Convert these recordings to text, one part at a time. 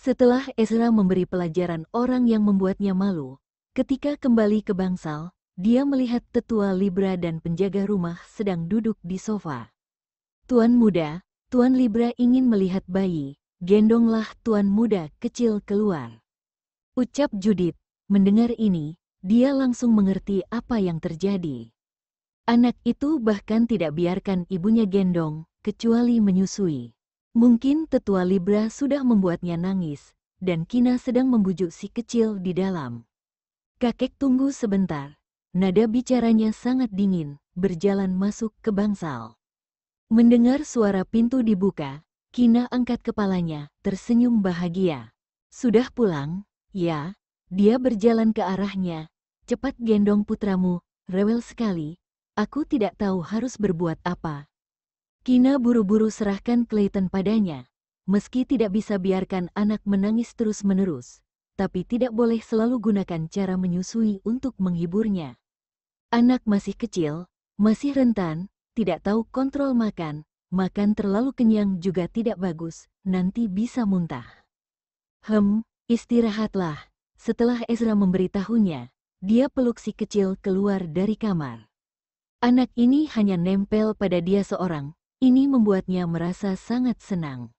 Setelah Ezra memberi pelajaran orang yang membuatnya malu, ketika kembali ke bangsal, dia melihat tetua Libra dan penjaga rumah sedang duduk di sofa. Tuan muda, Tuan Libra ingin melihat bayi, gendonglah Tuan muda kecil keluar. Ucap Judith. Mendengar ini, dia langsung mengerti apa yang terjadi. Anak itu bahkan tidak biarkan ibunya gendong, kecuali menyusui. Mungkin tetua Libra sudah membuatnya nangis, dan Kina sedang membujuk si kecil di dalam. Kakek tunggu sebentar. Nada bicaranya sangat dingin, berjalan masuk ke bangsal. Mendengar suara pintu dibuka, Kina angkat kepalanya, tersenyum bahagia. Sudah pulang? Ya. Dia berjalan ke arahnya. Cepat gendong putramu, rewel sekali. Aku tidak tahu harus berbuat apa. Kina buru-buru serahkan Clayton padanya. Meski tidak bisa biarkan anak menangis terus-menerus, tapi tidak boleh selalu gunakan cara menyusui untuk menghiburnya. Anak masih kecil, masih rentan, tidak tahu kontrol makan, makan terlalu kenyang juga tidak bagus, nanti bisa muntah. Istirahatlah. Setelah Ezra memberitahunya, dia peluk si kecil keluar dari kamar. Anak ini hanya nempel pada dia seorang, ini membuatnya merasa sangat senang.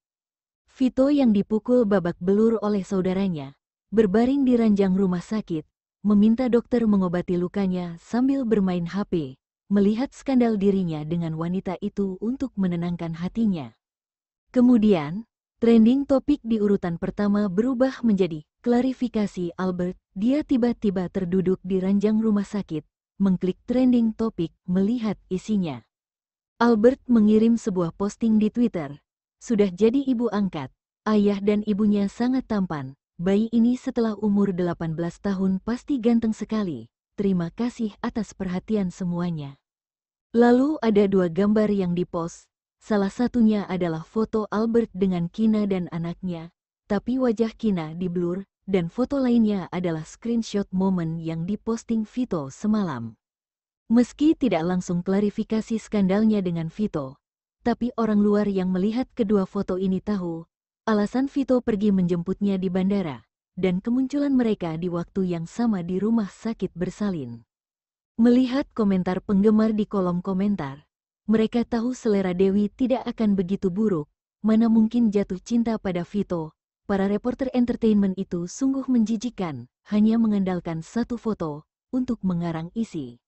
Vito yang dipukul babak belur oleh saudaranya, berbaring di ranjang rumah sakit, meminta dokter mengobati lukanya sambil bermain HP, melihat skandal dirinya dengan wanita itu untuk menenangkan hatinya. Kemudian, trending topik di urutan pertama berubah menjadi klarifikasi Albert. Dia tiba-tiba terduduk di ranjang rumah sakit, mengklik trending topik melihat isinya. Albert mengirim sebuah posting di Twitter. Sudah jadi ibu angkat, ayah dan ibunya sangat tampan. Bayi ini setelah umur 18 tahun pasti ganteng sekali. Terima kasih atas perhatian semuanya. Lalu ada dua gambar yang dipost. Salah satunya adalah foto Albert dengan Kina dan anaknya, tapi wajah Kina diblur, dan foto lainnya adalah screenshot momen yang diposting Vito semalam. Meski tidak langsung klarifikasi skandalnya dengan Vito, tapi orang luar yang melihat kedua foto ini tahu, alasan Vito pergi menjemputnya di bandara, dan kemunculan mereka di waktu yang sama di rumah sakit bersalin. Melihat komentar penggemar di kolom komentar, mereka tahu selera Dewi tidak akan begitu buruk, mana mungkin jatuh cinta pada Vito. Para reporter entertainment itu sungguh menjijikan, hanya mengandalkan satu foto untuk mengarang isi.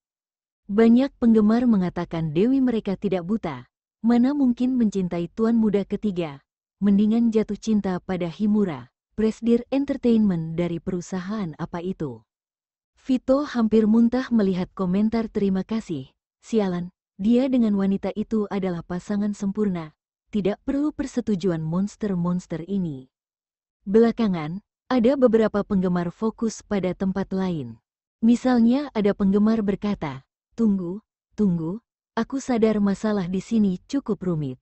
Banyak penggemar mengatakan Dewi mereka tidak buta, mana mungkin mencintai tuan muda ketiga, mendingan jatuh cinta pada Himura, presidir entertainment dari perusahaan apa itu. Vito hampir muntah melihat komentar terima kasih, sialan, dia dengan wanita itu adalah pasangan sempurna, tidak perlu persetujuan monster-monster ini. Belakangan, ada beberapa penggemar fokus pada tempat lain. Misalnya ada penggemar berkata, tunggu, aku sadar masalah di sini cukup rumit.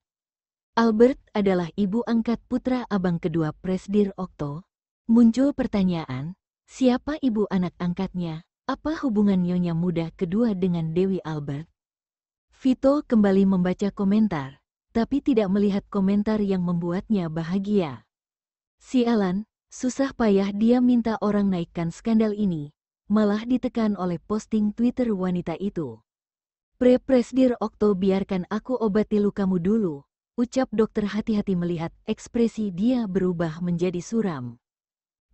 Albert adalah ibu angkat putra abang kedua Presidir Okto. Muncul pertanyaan, siapa ibu anak angkatnya? Apa hubungan nyonya muda kedua dengan Dewi Albert? Vito kembali membaca komentar, tapi tidak melihat komentar yang membuatnya bahagia. Sialan, susah payah dia minta orang naikkan skandal ini, malah ditekan oleh posting Twitter wanita itu. Presidir Okto, biarkan aku obati lukamu dulu, ucap dokter hati-hati melihat ekspresi dia berubah menjadi suram.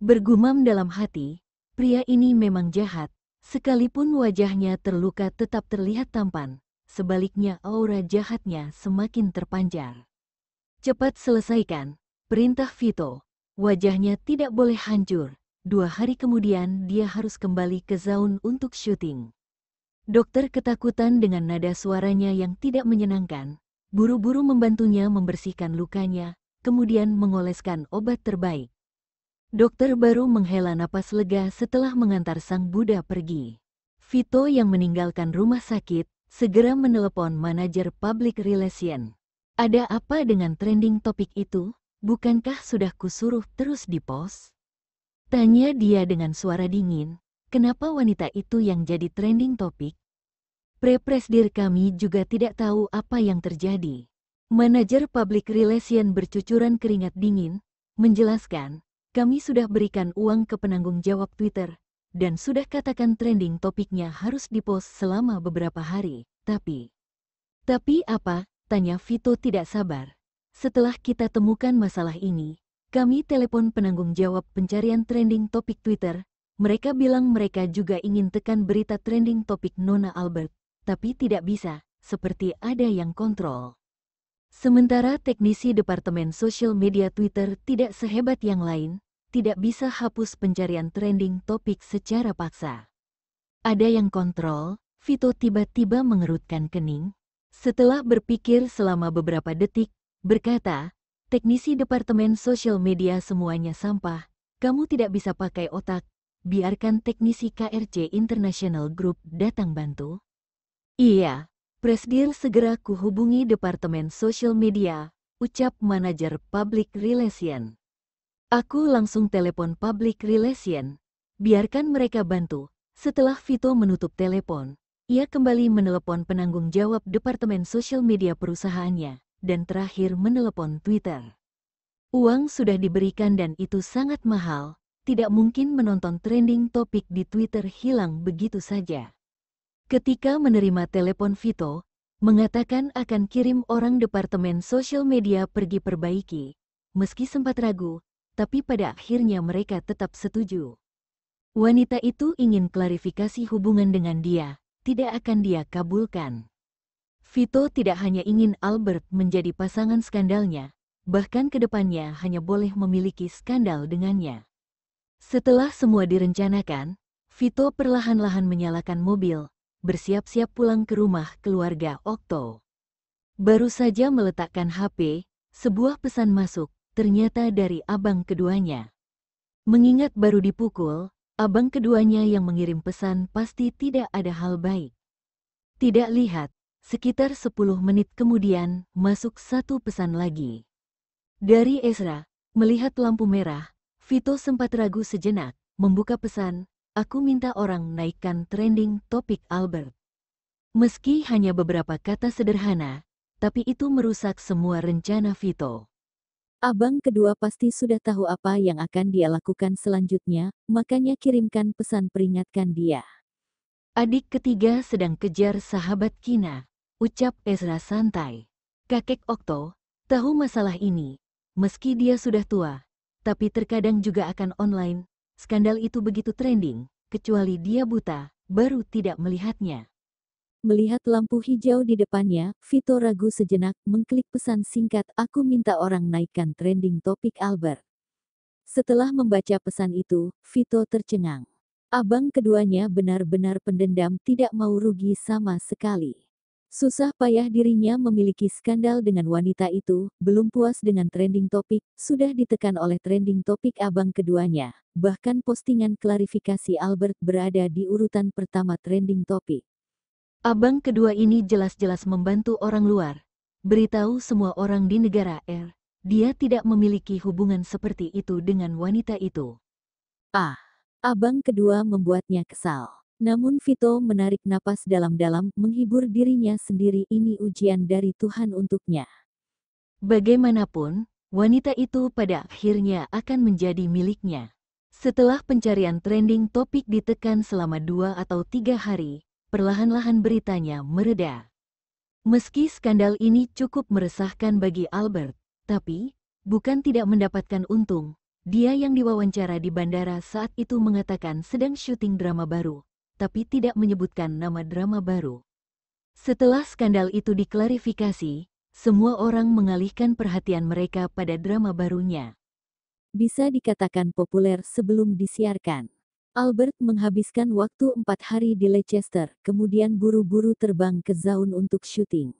Bergumam dalam hati, pria ini memang jahat, sekalipun wajahnya terluka tetap terlihat tampan, sebaliknya aura jahatnya semakin terpancar. Cepat selesaikan, perintah Vito. Wajahnya tidak boleh hancur. 2 hari kemudian dia harus kembali ke Zaun untuk syuting. Dokter ketakutan dengan nada suaranya yang tidak menyenangkan, buru-buru membantunya membersihkan lukanya, kemudian mengoleskan obat terbaik. Dokter baru menghela napas lega setelah mengantar sang Buddha pergi. Vito yang meninggalkan rumah sakit, segera menelepon manajer public relation. Ada apa dengan trending topik itu? Bukankah sudah kusuruh terus di-post? Tanya dia dengan suara dingin. Kenapa wanita itu yang jadi trending topik? Presidir kami juga tidak tahu apa yang terjadi. Manajer public relation bercucuran keringat dingin, menjelaskan, kami sudah berikan uang ke penanggung jawab Twitter, dan sudah katakan trending topiknya harus dipost selama beberapa hari. Tapi apa? Tanya Vito tidak sabar. Setelah kita temukan masalah ini, kami telepon penanggung jawab pencarian trending topik Twitter. Mereka bilang mereka juga ingin tekan berita trending topik Nona Albert, tapi tidak bisa, seperti ada yang kontrol. Sementara teknisi Departemen Sosial Media Twitter tidak sehebat yang lain, tidak bisa hapus pencarian trending topik secara paksa. Ada yang kontrol, Vito tiba-tiba mengerutkan kening. Setelah berpikir selama beberapa detik, berkata, teknisi Departemen Sosial Media semuanya sampah, kamu tidak bisa pakai otak, biarkan teknisi KRC International Group datang bantu. Iya, Presdir segera kuhubungi Departemen Sosial Media, ucap manajer Public Relation. Aku langsung telepon Public Relation, biarkan mereka bantu. Setelah Vito menutup telepon, ia kembali menelepon penanggung jawab Departemen Sosial Media perusahaannya, dan terakhir menelepon Twitter. Uang sudah diberikan dan itu sangat mahal, tidak mungkin menonton trending topik di Twitter hilang begitu saja. Ketika menerima telepon Vito, mengatakan akan kirim orang Departemen Sosial Media pergi perbaiki. Meski sempat ragu, tapi pada akhirnya mereka tetap setuju. Wanita itu ingin klarifikasi hubungan dengan dia, tidak akan dia kabulkan. Vito tidak hanya ingin Albert menjadi pasangan skandalnya, bahkan ke depannya hanya boleh memiliki skandal dengannya. Setelah semua direncanakan, Vito perlahan-lahan menyalakan mobil, bersiap-siap pulang ke rumah keluarga Okto. Baru saja meletakkan HP, sebuah pesan masuk, ternyata dari abang keduanya. Mengingat baru dipukul, abang keduanya yang mengirim pesan pasti tidak ada hal baik. Tidak lihat, sekitar 10 menit kemudian, masuk satu pesan lagi. Dari Ezra, melihat lampu merah, Vito sempat ragu sejenak, membuka pesan, aku minta orang naikkan trending topik Albert. Meski hanya beberapa kata sederhana, tapi itu merusak semua rencana Vito. Abang kedua pasti sudah tahu apa yang akan dia lakukan selanjutnya, makanya kirimkan pesan peringatkan dia. Adik ketiga sedang kejar sahabat Kina, ucap Ezra santai. Kakek Okto tahu masalah ini, meski dia sudah tua, tapi terkadang juga akan online. Skandal itu begitu trending, kecuali dia buta, baru tidak melihatnya. Melihat lampu hijau di depannya, Vito ragu sejenak, mengklik pesan singkat, aku minta orang naikkan trending topik Albert. Setelah membaca pesan itu, Vito tercengang. Abang keduanya benar-benar pendendam, tidak mau rugi sama sekali. Susah payah dirinya memiliki skandal dengan wanita itu, belum puas dengan trending topik, sudah ditekan oleh trending topik abang keduanya. Bahkan postingan klarifikasi Albert berada di urutan pertama trending topik. Abang kedua ini jelas-jelas membantu orang luar. Beritahu semua orang di negara R, dia tidak memiliki hubungan seperti itu dengan wanita itu. Abang kedua membuatnya kesal. Namun Vito menarik napas dalam-dalam, menghibur dirinya sendiri, ini ujian dari Tuhan untuknya. Bagaimanapun, wanita itu pada akhirnya akan menjadi miliknya. Setelah pencarian trending topik ditekan selama 2 atau 3 hari, perlahan-lahan beritanya mereda. Meski skandal ini cukup meresahkan bagi Albert, tapi bukan tidak mendapatkan untung. Dia yang diwawancara di bandara saat itu mengatakan sedang syuting drama baru, tapi tidak menyebutkan nama drama baru. Setelah skandal itu diklarifikasi, semua orang mengalihkan perhatian mereka pada drama barunya. Bisa dikatakan populer sebelum disiarkan. Albert menghabiskan waktu 4 hari di Leicester, kemudian buru-buru terbang ke Zaun untuk syuting.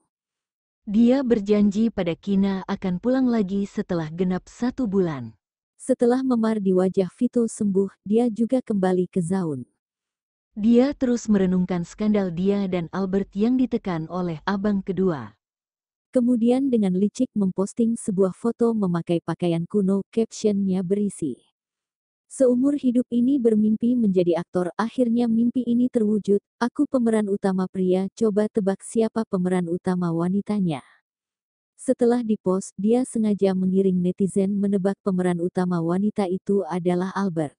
Dia berjanji pada Kina akan pulang lagi setelah genap 1 bulan. Setelah memar di wajah Vito sembuh, dia juga kembali ke Zaun. Dia terus merenungkan skandal dia dan Albert yang ditekan oleh abang kedua. Kemudian dengan licik memposting sebuah foto memakai pakaian kuno, captionnya berisi, seumur hidup ini bermimpi menjadi aktor, akhirnya mimpi ini terwujud, aku pemeran utama pria, coba tebak siapa pemeran utama wanitanya. Setelah dipost, dia sengaja mengiring netizen menebak pemeran utama wanita itu adalah Albert.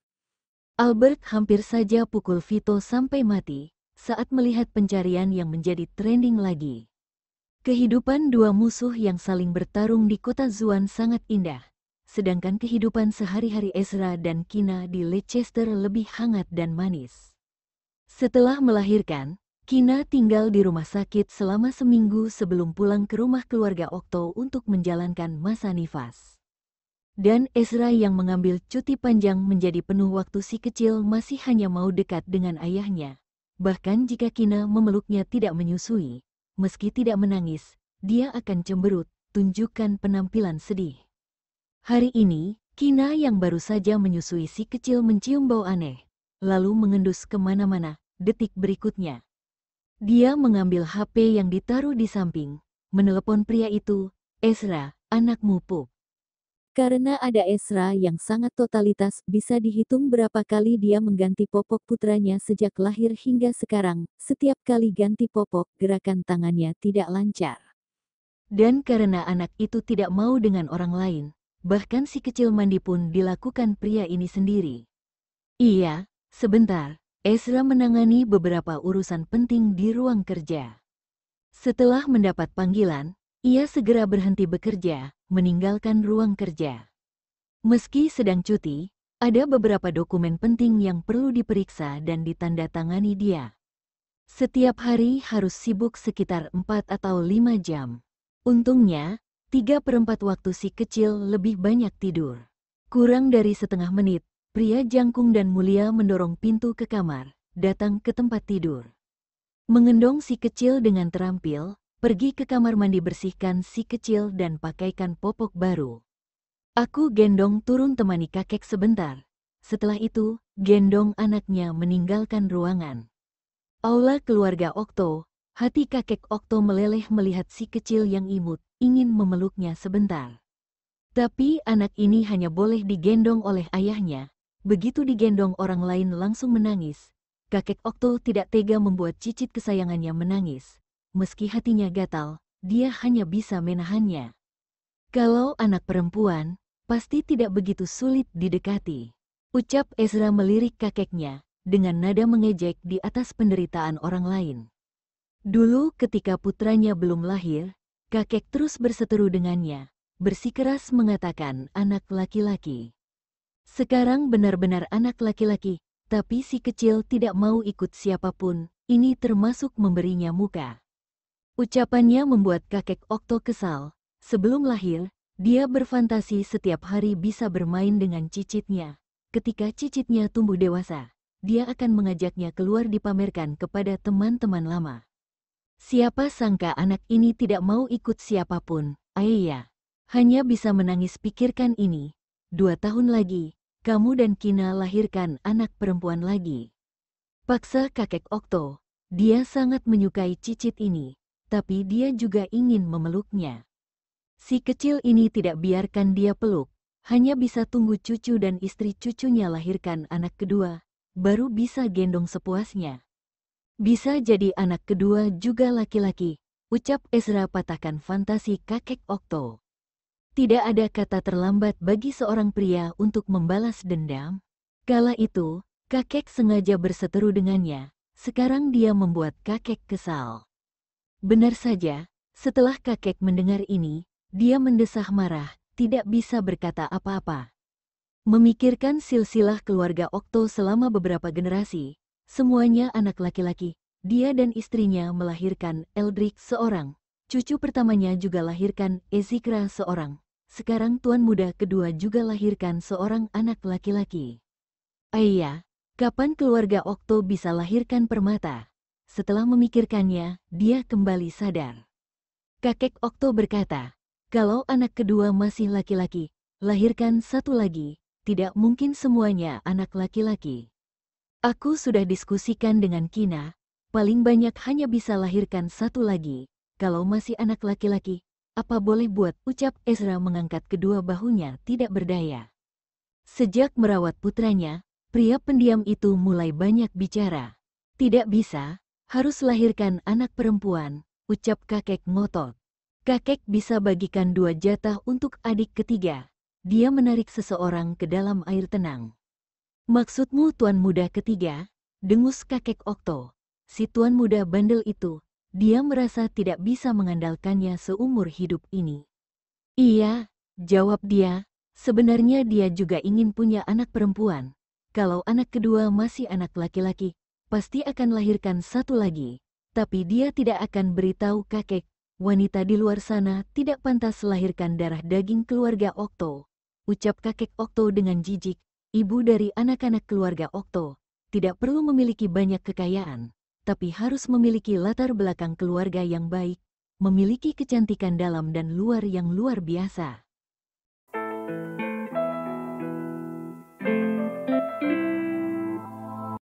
Albert hampir saja pukul Vito sampai mati saat melihat pencarian yang menjadi trending lagi. Kehidupan dua musuh yang saling bertarung di kota Zuan sangat indah, sedangkan kehidupan sehari-hari Ezra dan Kina di Leicester lebih hangat dan manis. Setelah melahirkan, Kina tinggal di rumah sakit selama seminggu sebelum pulang ke rumah keluarga Okto untuk menjalankan masa nifas. Dan Ezra yang mengambil cuti panjang menjadi penuh waktu. Si kecil masih hanya mau dekat dengan ayahnya. Bahkan jika Kina memeluknya tidak menyusui, meski tidak menangis, dia akan cemberut, tunjukkan penampilan sedih. Hari ini, Kina yang baru saja menyusui si kecil mencium bau aneh, lalu mengendus kemana-mana. Detik berikutnya, dia mengambil HP yang ditaruh di samping, menelepon pria itu, "Ezra, anakmu pup." Karena ada Ezra yang sangat totalitas, bisa dihitung berapa kali dia mengganti popok putranya sejak lahir hingga sekarang. Setiap kali ganti popok, gerakan tangannya tidak lancar. Dan karena anak itu tidak mau dengan orang lain, bahkan si kecil mandi pun dilakukan pria ini sendiri. Iya, sebentar, Ezra menangani beberapa urusan penting di ruang kerja. Setelah mendapat panggilan, ia segera berhenti bekerja, meninggalkan ruang kerja. Meski sedang cuti, ada beberapa dokumen penting yang perlu diperiksa dan ditandatangani dia. Setiap hari harus sibuk sekitar 4 atau 5 jam. Untungnya, 3/4 waktu si kecil lebih banyak tidur. Kurang dari setengah menit, pria jangkung dan mulia mendorong pintu ke kamar, datang ke tempat tidur. Mengendong si kecil dengan terampil, pergi ke kamar mandi, bersihkan si kecil dan pakaikan popok baru. "Aku gendong turun, temani kakek sebentar." Setelah itu, gendong anaknya meninggalkan ruangan. Aula keluarga Okto, hati kakek Okto meleleh melihat si kecil yang imut, ingin memeluknya sebentar. Tapi anak ini hanya boleh digendong oleh ayahnya. Begitu digendong orang lain langsung menangis. Kakek Okto tidak tega membuat cicit kesayangannya menangis. Meski hatinya gatal, dia hanya bisa menahannya. Kalau anak perempuan, pasti tidak begitu sulit didekati, ucap Ezra melirik kakeknya, dengan nada mengejek di atas penderitaan orang lain. Dulu ketika putranya belum lahir, kakek terus berseteru dengannya, bersikeras mengatakan anak laki-laki. Sekarang benar-benar anak laki-laki, tapi si kecil tidak mau ikut siapapun, ini termasuk memberinya muka. Ucapannya membuat kakek Okto kesal. Sebelum lahir, dia berfantasi setiap hari bisa bermain dengan cicitnya. Ketika cicitnya tumbuh dewasa, dia akan mengajaknya keluar dipamerkan kepada teman-teman lama. Siapa sangka anak ini tidak mau ikut siapapun. Ayah, hanya bisa menangis pikirkan ini. 2 tahun lagi, kamu dan Kina lahirkan anak perempuan lagi. Paksa kakek Okto. Dia sangat menyukai cicit ini, tapi dia juga ingin memeluknya. Si kecil ini tidak biarkan dia peluk, hanya bisa tunggu cucu dan istri cucunya lahirkan anak kedua, baru bisa gendong sepuasnya. Bisa jadi anak kedua juga laki-laki, ucap Ezra patahkan fantasi kakek Okto. Tidak ada kata terlambat bagi seorang pria untuk membalas dendam. Kala itu, kakek sengaja berseteru dengannya, sekarang dia membuat kakek kesal. Benar saja, setelah kakek mendengar ini, dia mendesah marah, tidak bisa berkata apa-apa. Memikirkan silsilah keluarga Okto selama beberapa generasi, semuanya anak laki-laki, dia dan istrinya melahirkan Eldrick seorang, cucu pertamanya juga lahirkan Ezikra seorang, sekarang tuan muda kedua juga lahirkan seorang anak laki-laki. Ayah, kapan keluarga Okto bisa lahirkan permata? Setelah memikirkannya, dia kembali sadar. Kakek Okto berkata, kalau anak kedua masih laki-laki, lahirkan satu lagi, tidak mungkin semuanya anak laki-laki. Aku sudah diskusikan dengan Kina, paling banyak hanya bisa lahirkan satu lagi, kalau masih anak laki-laki, apa boleh buat, ucap Ezra mengangkat kedua bahunya tidak berdaya. Sejak merawat putranya, pria pendiam itu mulai banyak bicara. Tidak bisa, harus lahirkan anak perempuan, ucap kakek ngotot. Kakek bisa bagikan 2 jatah untuk adik ketiga. Dia menarik seseorang ke dalam air tenang. Maksudmu tuan muda ketiga? Dengus kakek Okto. Si tuan muda bandel itu, dia merasa tidak bisa mengandalkannya seumur hidup ini. Iya, jawab dia, sebenarnya dia juga ingin punya anak perempuan. Kalau anak kedua masih anak laki-laki, pasti akan lahirkan satu lagi. Tapi dia tidak akan beritahu kakek, wanita di luar sana tidak pantas lahirkan darah daging keluarga Okto. Ucap kakek Okto dengan jijik, ibu dari anak-anak keluarga Okto, tidak perlu memiliki banyak kekayaan, tapi harus memiliki latar belakang keluarga yang baik, memiliki kecantikan dalam dan luar yang luar biasa.